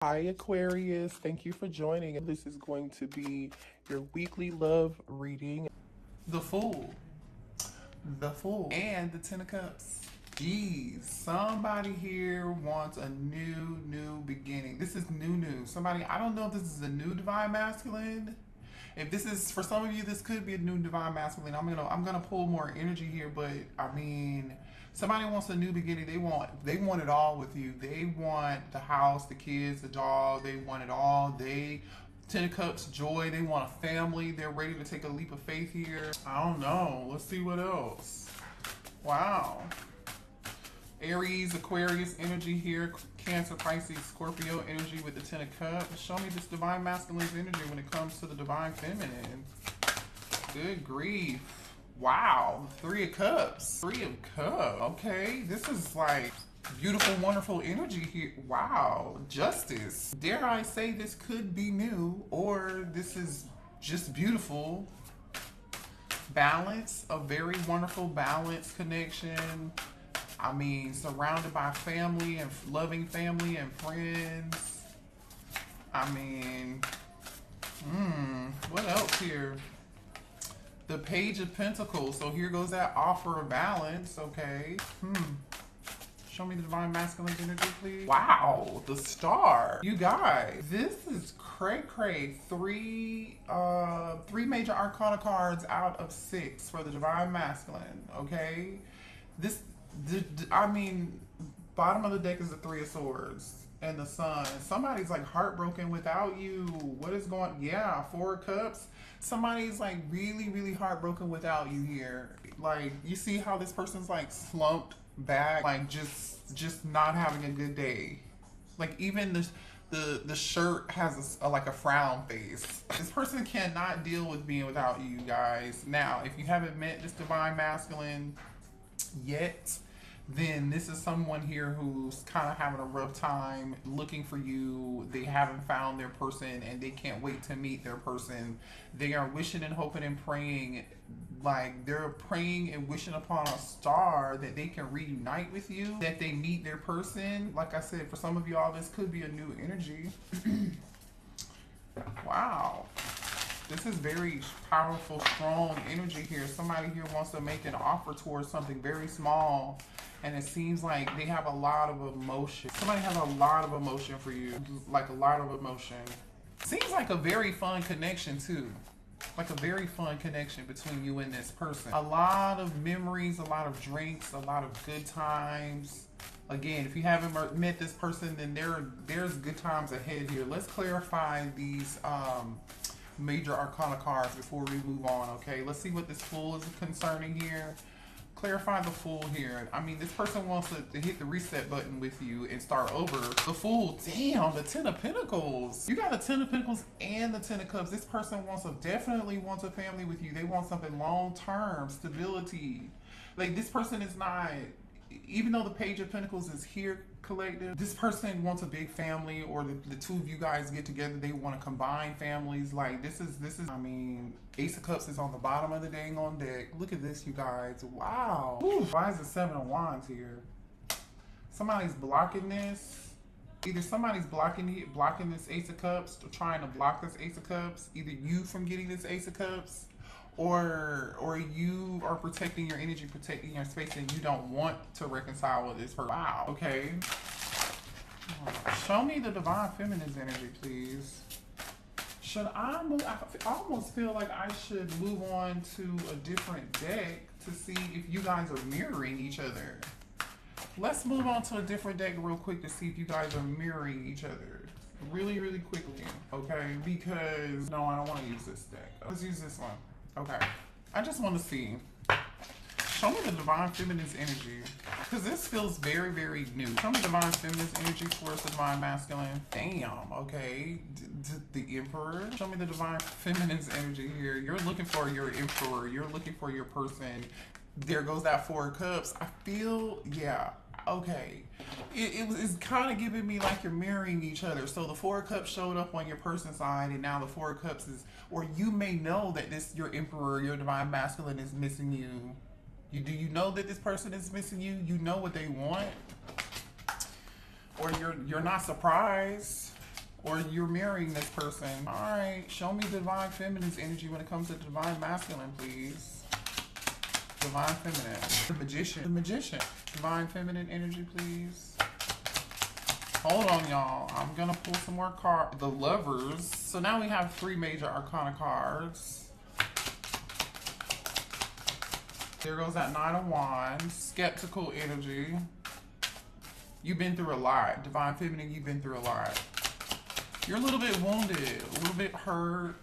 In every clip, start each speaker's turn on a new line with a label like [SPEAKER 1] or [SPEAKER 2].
[SPEAKER 1] Hi, Aquarius. Thank you for joining. This is going to be your weekly love reading. The Fool, the Fool, and the Ten of Cups. Geez, somebody here wants a new beginning. This is new. Somebody, I don't know if this is a new divine masculine. If this is for some of you, this could be a new divine masculine. I'm gonna pull more energy here, but I mean, somebody wants a new beginning. They want it all with you. They want the house, the kids, the dog. They want it all. Ten of Cups, joy. They want a family. They're ready to take a leap of faith here. I don't know. Let's see what else. Wow. Aries, Aquarius energy here. Cancer, Pisces, Scorpio energy with the Ten of Cups. Show me this divine masculine's energy when it comes to the divine feminine. Good grief. Wow. Three of Cups. Three of Cups. Okay. This is like beautiful, wonderful energy here. Wow. Justice. Dare I say this could be new, or this is just beautiful. Balance. A very wonderful balance connection. I mean, surrounded by family and loving family and friends. I mean, what else here? The Page of Pentacles. So here goes that offer of balance. Okay. Show me the divine masculine energy, please. Wow, the Star. You guys, this is cray. Three major arcana cards out of 6 for the divine masculine. Okay. I mean, bottom of the deck is the Three of Swords and the Sun. Somebody's like heartbroken without you. What is going? Yeah, Four of Cups. Somebody's like really heartbroken without you here. Like, you see how this person's like slumped back, like just not having a good day. Like, even the shirt has like a frown face. This person cannot deal with being without you guys. Now, if you haven't met this divine masculine yet, then this is someone here who's kind of having a rough time looking for you. They haven't found their person and they can't wait to meet their person. They are wishing and hoping and praying, like they're praying and wishing upon a star that they can reunite with you, that they meet their person. Like I said, for some of y'all, this could be a new energy. Wow. This is very powerful, strong energy here. Somebody here wants to make an offer towards something very small, and it seems like they have a lot of emotion. Somebody has a lot of emotion for you, like a lot of emotion. Seems like a very fun connection too. Like a very fun connection between you and this person. A lot of memories, a lot of drinks, a lot of good times. Again, if you haven't met this person, then there's good times ahead here. Let's clarify these major arcana cards before we move on. Okay, let's see what this Fool is concerning here. Clarify the Fool here. I mean, this person wants to hit the reset button with you and start over. The Fool, damn, the Ten of Pentacles. You got the Ten of Pentacles and the Ten of Cups. This person definitely wants a family with you. They want something long-term, stability. Like, this person is not, even though the Page of Pentacles is here, collective, this person wants a big family, or the two of you guys get together, they want to combine families. Like, this is I mean, Ace of Cups is on the bottom of the dang on deck. Look at this, you guys. Wow. Whew. Why is the Seven of Wands here? Somebody's blocking this. Either somebody's blocking this Ace of Cups, or trying to block this Ace of Cups. Either you from getting this Ace of Cups, or you are protecting your energy, protecting your space, and you don't want to reconcile with this person. Wow. Okay. Show me the divine feminine's energy, please. Should I move? I almost feel like I should move on to a different deck to see if you guys are mirroring each other. Let's move on to a different deck real quick to see if you guys are mirroring each other. Really quickly, okay? Because, no, I don't want to use this deck. Let's use this one. Okay, I just want to see. Show me the divine feminine's energy, because this feels very new. Show me divine feminine's energy towards the divine masculine. Damn. Okay, the Emperor. Show me the divine feminine's energy here. You're looking for your Emperor. You're looking for your person. There goes that Four of Cups. I feel, yeah. Okay, it's kind of giving me like you're mirroring each other. So the Four of Cups showed up on your person's side, and now the Four of Cups is, or you may know that your Emperor, your divine masculine is missing you. Do you know that this person is missing you? You know what they want, or you're not surprised. or you're marrying this person. All right, show me divine feminine's energy when it comes to divine masculine, please. Divine feminine. The magician. The magician. Divine feminine energy, please. Hold on, y'all. I'm gonna pull some more cards. The lovers. So now we have 3 major arcana cards. There goes that 9 of Wands. Skeptical energy. You've been through a lot. Divine feminine, you've been through a lot. You're a little bit wounded, a little bit hurt.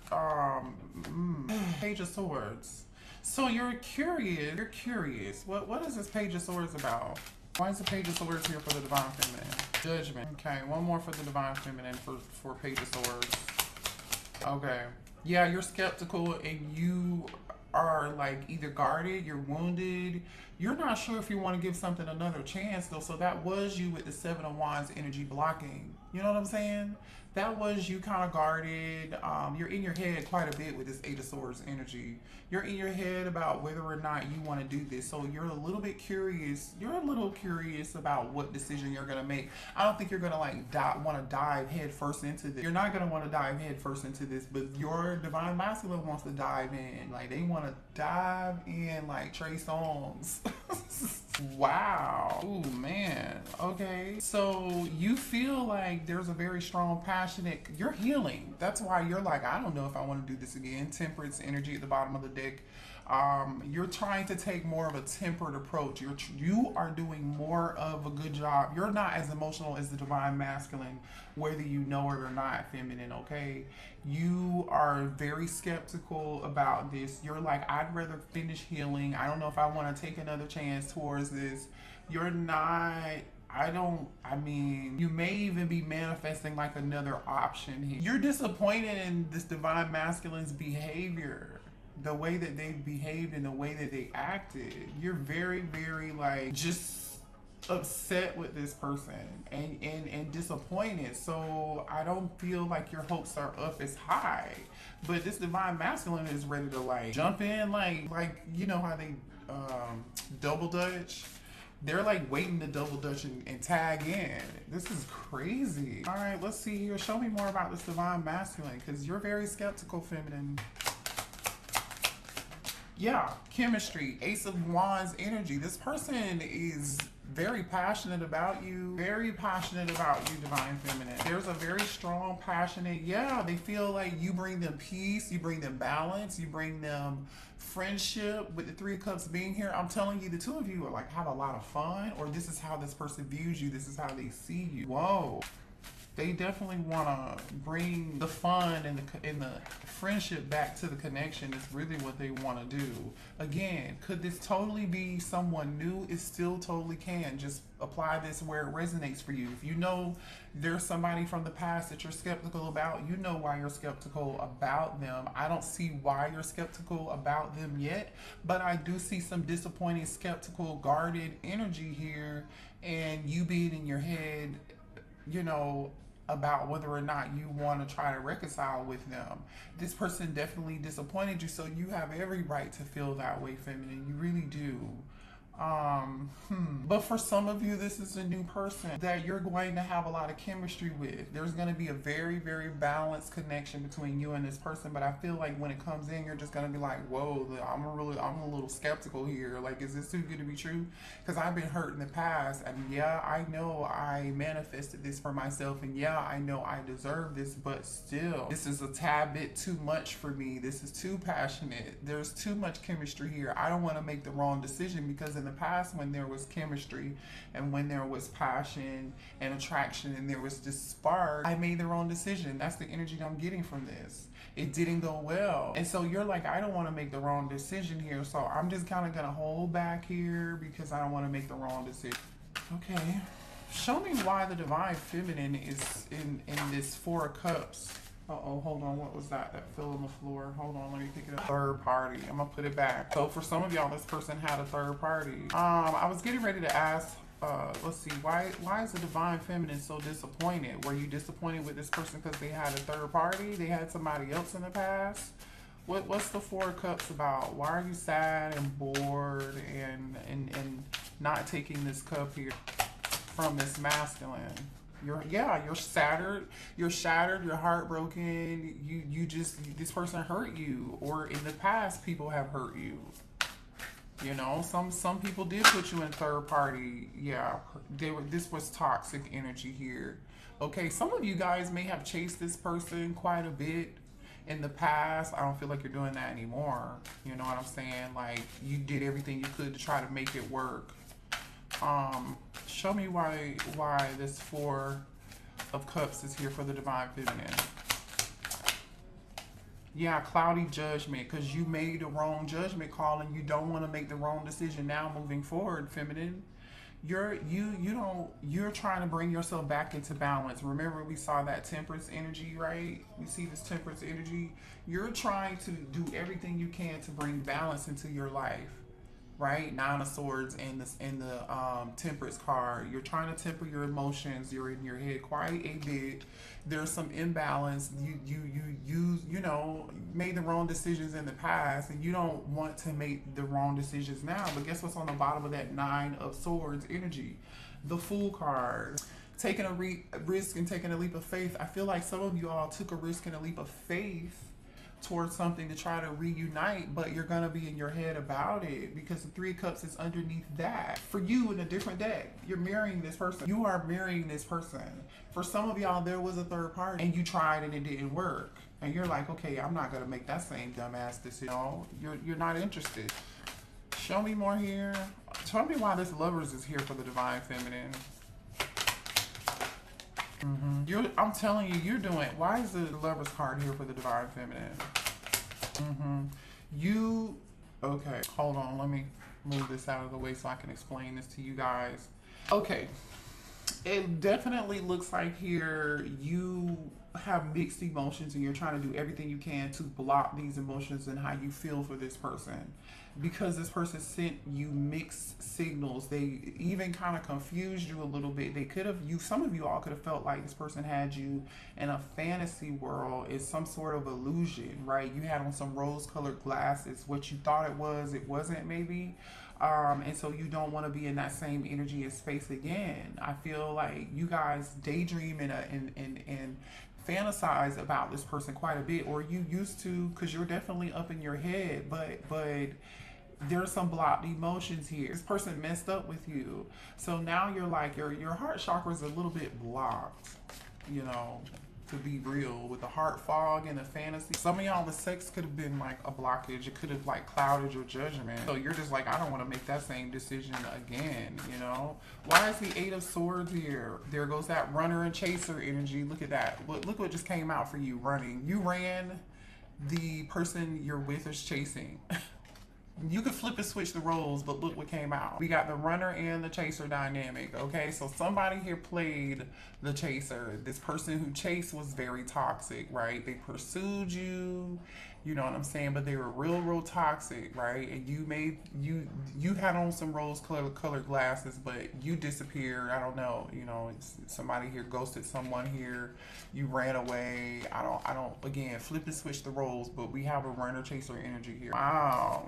[SPEAKER 1] Page of Swords. So you're curious. You're curious. What is this Page of Swords about? Why is the Page of Swords here for the divine feminine? Judgment. Okay, one more for the divine feminine for Page of Swords. Okay. Yeah, you're skeptical and you are like either guarded, you're wounded, you're not sure if you want to give something another chance though. So that was you with the 7 of Wands energy blocking. You know what I'm saying? That was you kind of guarded. You're in your head quite a bit with this 8 of Swords energy. You're in your head about whether or not you want to do this. So you're a little bit curious. You're a little curious about what decision you're going to make. I don't think you're going to like want to dive head first into this. You're not going to want to dive head first into this, but your divine masculine wants to dive in. Like they want to dive in like Trey Songz. Wow. Ooh, man. Okay. So you feel like there's a very strong, passionate, you're healing. That's why you're like, I don't know if I want to do this again. Temperance energy at the bottom of the deck. You're trying to take more of a tempered approach. You are doing more of a good job. You're not as emotional as the divine masculine, whether you know it or not, feminine, okay? You are very skeptical about this. You're like, I'd rather finish healing. I don't know if I want to take another chance towards this. You're not, I mean, you may even be manifesting like another option here. You're disappointed in this divine masculine's behavior. The way that they behaved and the way that they acted. You're very, very like just upset with this person and disappointed. So I don't feel like your hopes are up as high. But this divine masculine is ready to like jump in like you know how they double dutch? They're like waiting to double dutch and tag in. This is crazy. All right, let's see here. Show me more about this divine masculine because you're very skeptical, feminine. Yeah, chemistry, Ace of Wands energy. This person is very passionate about you, very passionate about you, divine feminine. There's a very strong, passionate, yeah, they feel like you bring them peace, you bring them balance, you bring them friendship. With the 3 of Cups being here, I'm telling you, the 2 of you are like have a lot of fun, or this is how this person views you, this is how they see you. Whoa. They definitely want to bring the fun and the friendship back to the connection. Is really what they want to do. Again, could this totally be someone new? It still totally can. Just apply this where it resonates for you. If you know there's somebody from the past that you're skeptical about, you know why you're skeptical about them. I don't see why you're skeptical about them yet, but I do see some disappointing, skeptical, guarded energy here, and you being in your head, you know, about whether or not you want to try to reconcile with them. This person definitely disappointed you, so you have every right to feel that way, feminine. You really do. But for some of you, this is a new person that you're going to have a lot of chemistry with. There's going to be a very, very balanced connection between you and this person. But I feel like when it comes in, you're just going to be like, whoa, I'm a little skeptical here. Like, is this too good to be true? Because I've been hurt in the past. And yeah, I know I manifested this for myself. And yeah, I know I deserve this. But still, this is a tad bit too much for me. This is too passionate. There's too much chemistry here. I don't want to make the wrong decision, because in the past, when there was chemistry and when there was passion and attraction and there was this spark, I made the wrong decision. That's the energy I'm getting from this. It didn't go well. And so you're like, I don't want to make the wrong decision here. So I'm just kind of going to hold back here because I don't want to make the wrong decision. Okay. Show me why the divine feminine is in this 4 of Cups. Uh-oh, hold on, what was that? That fell on the floor. Hold on, let me pick it up. Third party, I'm gonna put it back. So for some of y'all, this person had a third party. I was getting ready to ask, let's see, why is the divine feminine so disappointed? Were you disappointed with this person because they had a third party? They had somebody else in the past? What's the 4 of Cups about? Why are you sad and bored and not taking this cup here from this masculine? You're shattered. You're shattered. You're heartbroken. You just, this person hurt you, or in the past people have hurt you. You know, some people did put you in third party. Yeah, this was toxic energy here. Okay, some of you guys may have chased this person quite a bit in the past. I don't feel like you're doing that anymore. You know what I'm saying? Like, you did everything you could to try to make it work. Show me why this Four of Cups is here for the Divine Feminine. Yeah, cloudy judgment, because you made the wrong judgment call and you don't want to make the wrong decision now moving forward, feminine. You're trying to bring yourself back into balance. Remember, we saw that Temperance energy, right? We see this Temperance energy. You're trying to do everything you can to bring balance into your life, right? Nine of Swords and the Temperance card. You're trying to temper your emotions. You're in your head quite a bit. There's some imbalance. You know, made the wrong decisions in the past, and you don't want to make the wrong decisions now. But guess what's on the bottom of that Nine of Swords energy? The Fool card. Taking a risk and taking a leap of faith. I feel like some of you all took a risk and a leap of faith towards something to try to reunite, but you're gonna be in your head about it because the Three of Cups is underneath that. For you, in a different deck, you're marrying this person. You are marrying this person. For some of y'all, there was a third party and you tried and it didn't work, and you're like, okay, I'm not gonna make that same dumbass decision. No, you're not interested. Show me more here. Tell me why this Lovers is here for the Divine Feminine. I'm telling you, you're doing. Why is the Lovers card here for the Divine Feminine? Okay, hold on. Let me move this out of the way so I can explain this to you guys. Okay, it definitely looks like here you have mixed emotions and you're trying to do everything you can to block these emotions and how you feel for this person, because this person sent you mixed signals. They even kind of confused you a little bit. They could have, some of you all could have felt like this person had you in a fantasy world. It's some sort of illusion, right? You had on some rose-colored glasses. What you thought it wasn't maybe. And so you don't want to be in that same energy and space again. I feel like you guys daydream and fantasize about this person quite a bit, or you used to, because you're definitely up in your head, but there's some blocked emotions here. This person messed up with you, so now you're like, your heart chakra is a little bit blocked, you know, to be real, with the heart fog and the fantasy. Some of y'all, the sex could have been like a blockage. It could have like clouded your judgment. So you're just like, I don't want to make that same decision again, you know? Why is the Eight of Swords here? There goes that runner and chaser energy. Look at that. Look what just came out for you, running. You ran, the person you're with is chasing. You could flip and switch the roles, but look what came out. We got the runner and the chaser dynamic, okay? So somebody here played the chaser. This person who chased was very toxic, right? They pursued you, you know what I'm saying? But they were real toxic, right? And you had on some rose-colored glasses, but you disappeared. I don't know, you know, somebody here ghosted someone here. You ran away. I don't, again, flip and switch the roles, but we have a runner chaser energy here. Wow.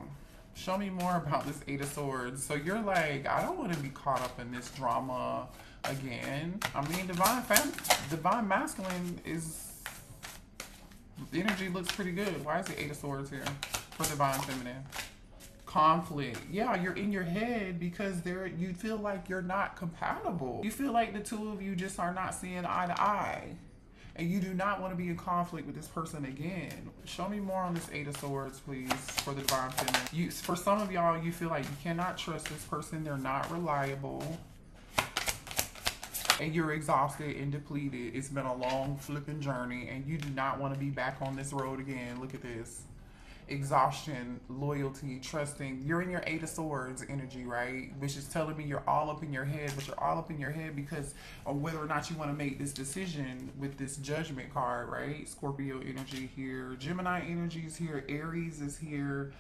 [SPEAKER 1] Show me more about this Eight of Swords. So you're like, I don't want to be caught up in this drama again. I mean, divine masculine is, the energy looks pretty good. Why is the Eight of Swords here for divine feminine? Conflict. Yeah, you're in your head because you feel like you're not compatible. You feel like the two of you just are not seeing eye to eye. And you do not want to be in conflict with this person again. Show me more on this Eight of Swords, please, for the divine feminine. For some of y'all, you feel like you cannot trust this person. They're not reliable. And you're exhausted and depleted. It's been a long flipping journey, and you do not want to be back on this road again. Look at this. Exhaustion, loyalty, trusting. You're in your Eight of Swords energy, right? Which is telling me you're all up in your head, but you're all up in your head because of whether or not you want to make this decision with this Judgment card, right? Scorpio energy here, Gemini energy is here, Aries is here,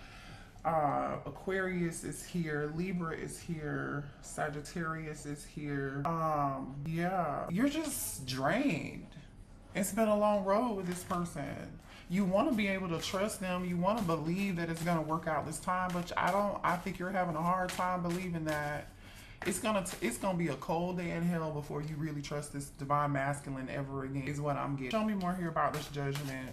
[SPEAKER 1] Aquarius is here, Libra is here, Sagittarius is here. Yeah, you're just drained. It's been a long road with this person. You want to be able to trust them. You want to believe that it's going to work out this time, but I think you're having a hard time believing that. It's gonna be a cold day in hell before you really trust this divine masculine ever again, is what I'm getting. Show me more here about this judgment.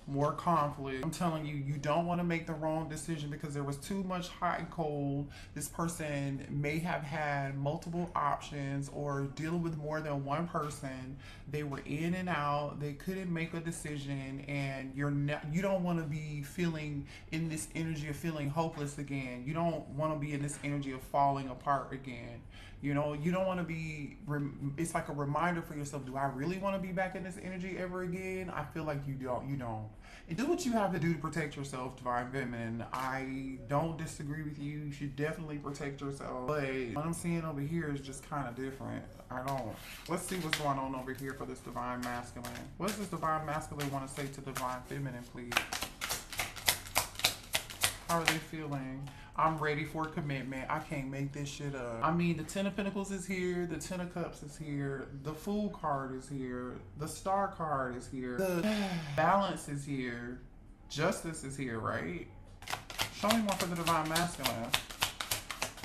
[SPEAKER 1] More conflict. I'm telling you, you don't want to make the wrong decision because there was too much hot and cold. This person may have had multiple options or dealing with more than one person. They were in and out. They couldn't make a decision, and you don't want to be feeling in this energy of feeling hopeless again. You don't want to be in this energy of falling apart again. You know, you don't want to be, it's like a reminder for yourself, do I really want to be back in this energy ever again? I feel like you don't. And do what you have to do to protect yourself, Divine Feminine. I don't disagree with you. You should definitely protect yourself. But what I'm seeing over here is just kind of different. I don't. Let's see what's going on over here for this Divine Masculine. What does this Divine Masculine want to say to Divine Feminine, please? How are they feeling? I'm ready for commitment. I can't make this shit up. I mean, the Ten of Pentacles is here. The Ten of Cups is here. The Fool card is here. The Star card is here. The Balance is here. Justice is here, right? Show me more for the Divine Masculine.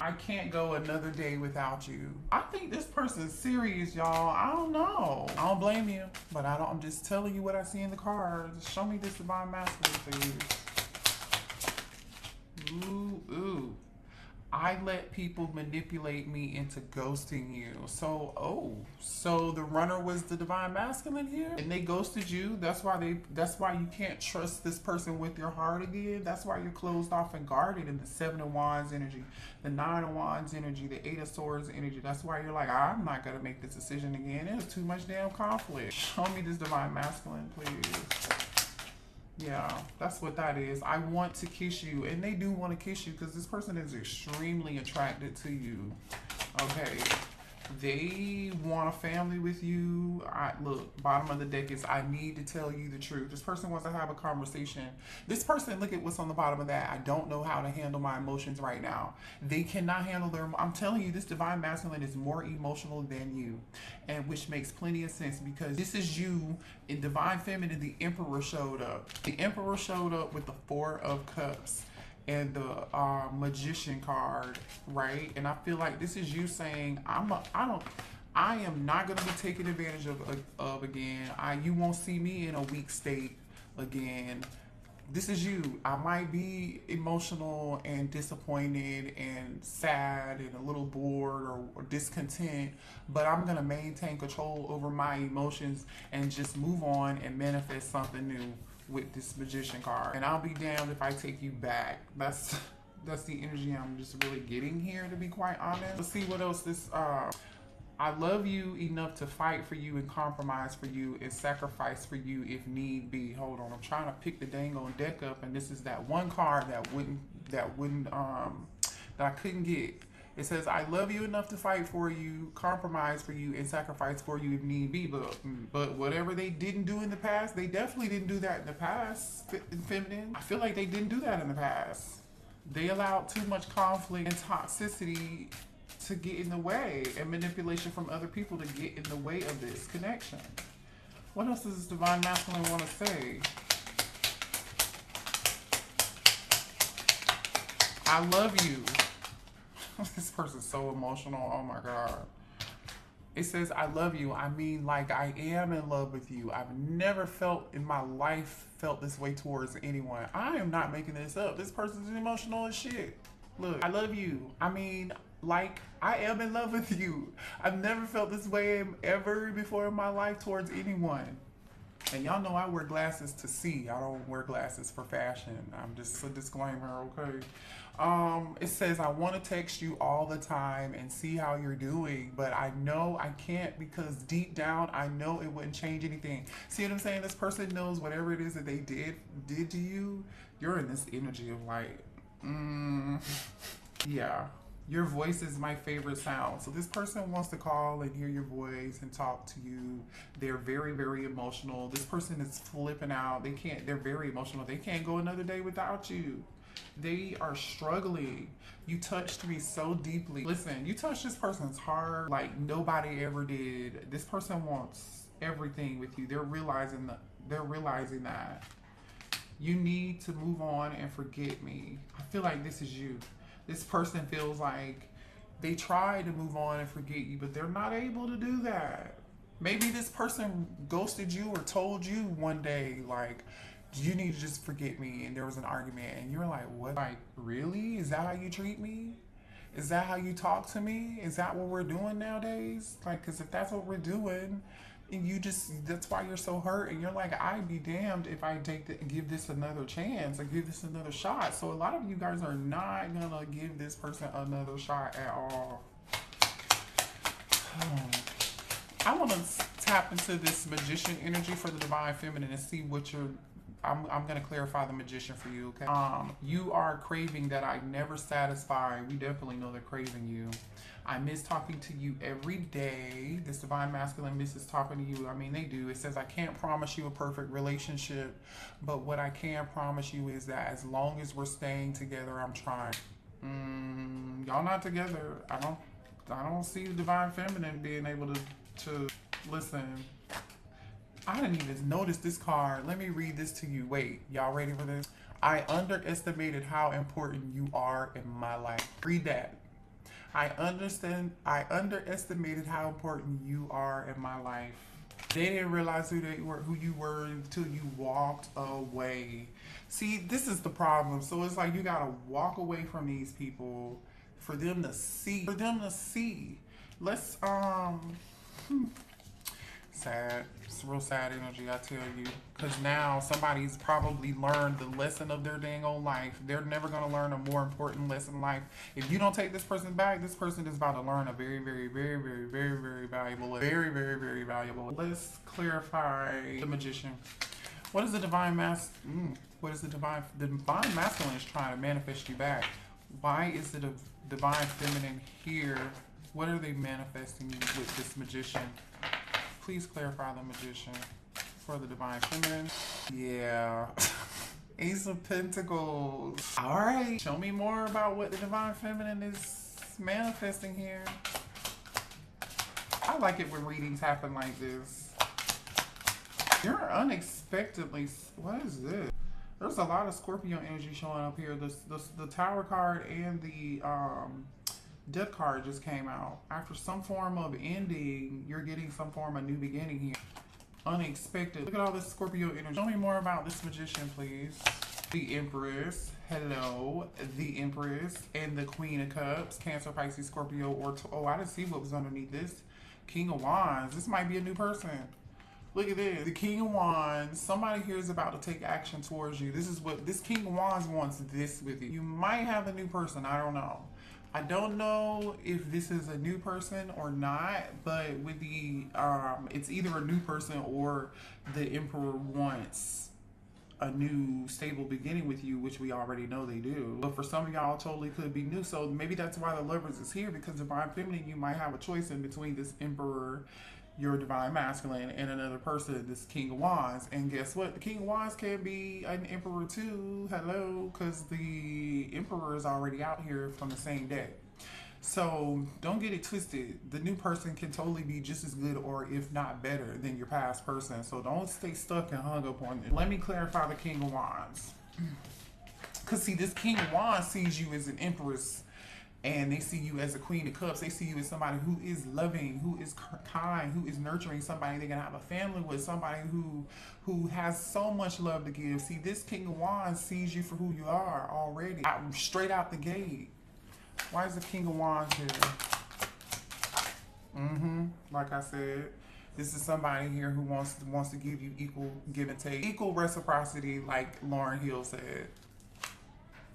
[SPEAKER 1] I can't go another day without you. I think this person's serious, y'all. I don't know. I don't blame you, but I'm just telling you what I see in the cards. Show me this Divine Masculine, please. Ooh. I let people manipulate me into ghosting you. So the runner was the Divine Masculine here, and they ghosted you. That's why you can't trust this person with your heart again. That's why you're closed off and guarded in the Seven of Wands energy, the Nine of Wands energy, the Eight of Swords energy. That's why you're like, I'm not gonna make this decision again. There's too much damn conflict. Show me this Divine Masculine, please. Yeah, that's what that is. I want to kiss you, and they do want to kiss you because this person is extremely attracted to you. Okay, they want a family with you. Look, bottom of the deck is I need to tell you the truth. This person wants to have a conversation. This person, look at what's on the bottom of that. I don't know how to handle my emotions right now. They cannot handle I'm telling you, this Divine Masculine is more emotional than you, and which makes plenty of sense because this is you. In Divine Feminine, the Emperor showed up. The Emperor showed up with the Four of Cups and the Magician card, right? And I feel like this is you saying, I am not going to be taken advantage of again. You won't see me in a weak state again. This is you. I might be emotional and disappointed and sad and a little bored or discontent, but I'm going to maintain control over my emotions and just move on and manifest something new with this Magician card. And I'll be damned if I take you back. That's the energy I'm just really getting here, to be quite honest. Let's see what else this I love you enough to fight for you and compromise for you and sacrifice for you if need be. Hold on, I'm trying to pick the dang on deck up, and this is that one card that I couldn't get. It says, I love you enough to fight for you, compromise for you, and sacrifice for you if need be. But whatever they didn't do in the past, they definitely didn't do that in the past, Feminine. I feel like they didn't do that in the past. They allowed too much conflict and toxicity to get in the way, and manipulation from other people to get in the way of this connection. What else does this Divine Masculine want to say? I love you. This person's so emotional. Oh my God. It says, I love you. I mean, like, I am in love with you. I've never felt in my life felt this way towards anyone. I am not making this up. This person's emotional as shit. Look, I love you. I mean, like, I am in love with you. I've never felt this way ever before in my life towards anyone. And y'all know I wear glasses to see. I don't wear glasses for fashion. I'm just a disclaimer, okay? It says, I want to text you all the time and see how you're doing, but I know I can't because deep down, I know it wouldn't change anything. See what I'm saying? This person knows whatever it is that they did to you, you're in this energy of like, yeah. Your voice is my favorite sound. So this person wants to call and hear your voice and talk to you. They're very, very emotional. This person is flipping out. They're very emotional. They can't go another day without you. They are struggling. You touched me so deeply. Listen, you touched this person's heart like nobody ever did. This person wants everything with you. They're realizing that. You need to move on and forget me. I feel like this is you. This person feels like they try to move on and forget you, but they're not able to do that. Maybe this person ghosted you or told you one day, like, you need to just forget me, and there was an argument, and you're like, what? Like, really? Is that how you treat me? Is that how you talk to me? Is that what we're doing nowadays? Like, because if that's what we're doing, and you just, that's why you're so hurt, and you're like, I'd be damned if I give this another chance or give this another shot. So a lot of you guys are not gonna give this person another shot at all. I want to tap into this magician energy for the divine feminine and see what you're. I'm going to clarify the magician for you, okay? You are craving that I never satisfy. We definitely know they're craving you. I miss talking to you every day. This divine masculine misses talking to you. I mean, they do. It says, I can't promise you a perfect relationship, but what I can promise you is that as long as we're staying together, I'm trying. Y'all not together. I don't see the divine feminine being able to listen. I didn't even notice this card. Let me read this to you. Wait, y'all ready for this? I underestimated how important you are in my life. Read that. I underestimated how important you are in my life. They didn't realize who you were until you walked away. See, this is the problem. So it's like you gotta walk away from these people for them to see. Let's sad. It's real sad energy, I tell you. Because now somebody's probably learned the lesson of their dang old life. They're never going to learn a more important lesson in life. If you don't take this person back, this person is about to learn a very, very, very, very, very, very valuable lesson. Very, very, very valuable. Let's clarify the magician. What is the divine what is the divine masculine is trying to manifest you back? Why is the divine feminine here? What are they manifesting with this magician? Please clarify the magician for the divine feminine. Yeah. Ace of Pentacles. All right. Show me more about what the divine feminine is manifesting here. I like it when readings happen like this. You're unexpectedly... What is this? There's a lot of Scorpio energy showing up here. The Tower card and the... Death card just came out. After some form of ending, you're getting some form of new beginning here. Unexpected. Look at all this Scorpio energy. Show me more about this magician, please. The Empress. Hello. The Empress and the Queen of Cups. Cancer, Pisces, Scorpio, or... Oh, I didn't see what was underneath this. King of Wands. This might be a new person. Look at this. The King of Wands. Somebody here is about to take action towards you. This is what... This King of Wands wants this with you. You might have a new person. I don't know. I don't know if this is a new person or not, but with the, it's either a new person or the Emperor wants a new stable beginning with you, which we already know they do. But for some of y'all, totally could be new. So maybe that's why the Lovers is here, because divine feminine, you might have a choice in between this Emperor, your divine masculine, and another person, this King of Wands. And guess what? The King of Wands can be an Emperor too. Hello, because the Emperor is already out here from the same deck. So don't get it twisted. The new person can totally be just as good or if not better than your past person. So don't stay stuck and hung up on it. Let me clarify the King of Wands. Because see, this King of Wands sees you as an Empress, and they see you as a Queen of Cups. They see you as somebody who is loving, who is kind, who is nurturing, somebody they're going to have a family with, somebody who has so much love to give. See, this King of Wands sees you for who you are already, straight out the gate. Why is the King of Wands here? Like I said, this is somebody here who wants to give you equal give and take, equal reciprocity, like Lauryn Hill said.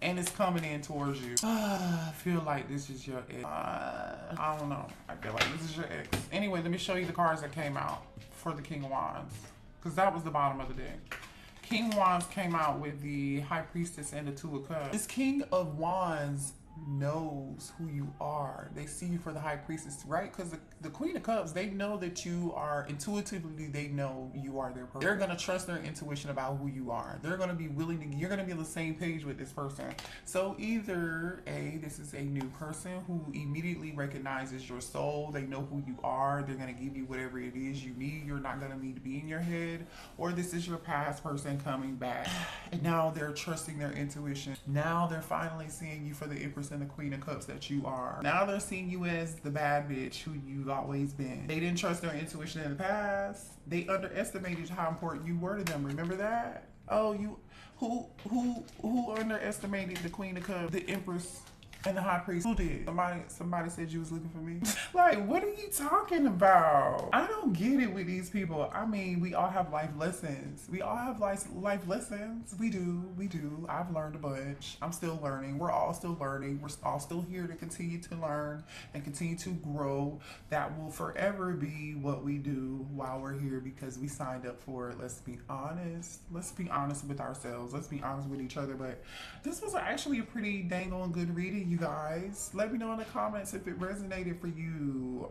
[SPEAKER 1] And it's coming in towards you. I feel like this is your ex. I don't know. I feel like this is your ex. Anyway, let me show you the cards that came out for the King of Wands, because that was the bottom of the deck. King of Wands came out with the High Priestess and the Two of Cups. This King of Wands knows who you are. They see you for the High Priestess, right? Because the Queen of Cups, they know that you are intuitively, they know you are their person. They're going to trust their intuition about who you are. They're going to be willing to, you're going to be on the same page with this person. So either A, this is a new person who immediately recognizes your soul. They know who you are. They're going to give you whatever it is you need. You're not going to need to be in your head. Or this is your past person coming back. And now they're trusting their intuition. Now they're finally seeing you for the Empress and the Queen of Cups that you are. Now they're seeing you as the bad bitch who you've always been. They didn't trust their intuition in the past. They underestimated how important you were to them. Remember that? Oh, you who underestimated the Queen of Cups, the Empress, and the High Priest? Who did? Somebody said you was looking for me. Like, what are you talking about? I don't get it with these people. I mean, we all have life lessons. We all have life lessons. We do. I've learned a bunch. I'm still learning. We're all still learning. We're all still here to continue to learn and continue to grow. That will forever be what we do while we're here because we signed up for it. Let's be honest. Let's be honest with ourselves. Let's be honest with each other. But this was actually a pretty dang on good reading, you guys. Let me know in the comments if it resonated for you.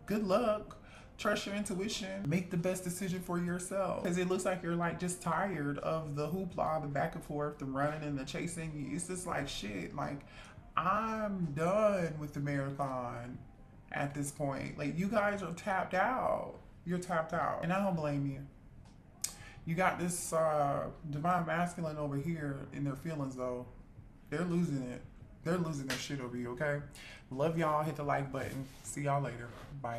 [SPEAKER 1] Good luck. Trust your intuition. Make the best decision for yourself. Because it looks like you're like just tired of the hoopla, the back and forth, the running and the chasing. It's just like shit. Like, I'm done with the marathon at this point. Like, you guys are tapped out. You're tapped out. And I don't blame you. You got this divine masculine over here in their feelings though. They're losing it. They're losing their shit over you, okay? Love y'all. Hit the like button. See y'all later. Bye.